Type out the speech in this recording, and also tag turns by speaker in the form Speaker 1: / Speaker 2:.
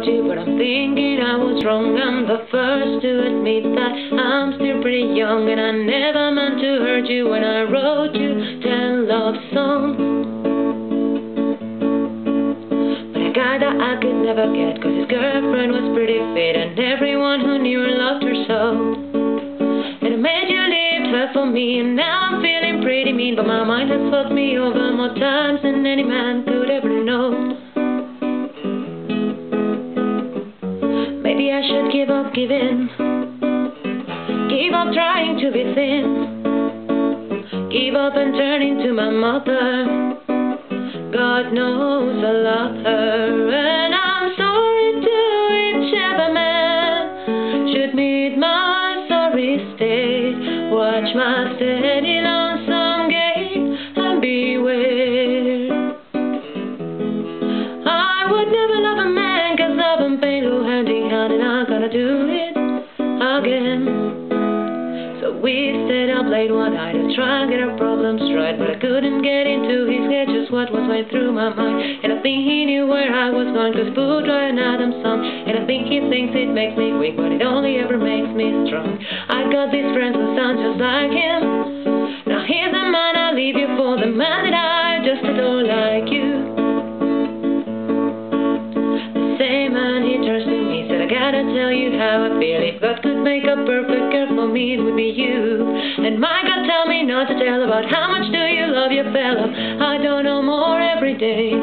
Speaker 1: about you, but I'm thinking I was wrong. I'm the first to admit that I'm still pretty young, and I never meant to hurt you when I wrote you 10 love songs. But a guy that I could never get, 'cause his girlfriend was pretty fit, and everyone who knew her loved her so. And I made you leave her for me, and now I'm feeling pretty mean, but my mind has fucked me over more times than any man could ever know. Maybe I should give up giving, give up trying to be thin, give up and turn into my mother. God knows I love her, and I'm sorry to whichever man should meet my sorry state. Watch my steady lonesome gait and beware. I would never love a man, 'cause love and pain go hand in hand, and I'm gonna do it again. So we stayed up late one night to try and get our problems right, but I couldn't get into his head just what was going through my mind. And I think he knew where I was going, 'cause Boo dry an Adam song. And I think he thinks it makes me weak, but it only ever makes me strong. I got these friends who sound just like him. Now here's the man I'll leave you for, the man that I just adore like you. The same man, he turns to me, said I gotta tell you how I feel. If God could make a perfect girl for me, it would be you. And my God tell me not to tell about how much do you love your fellow. I don't know more every day.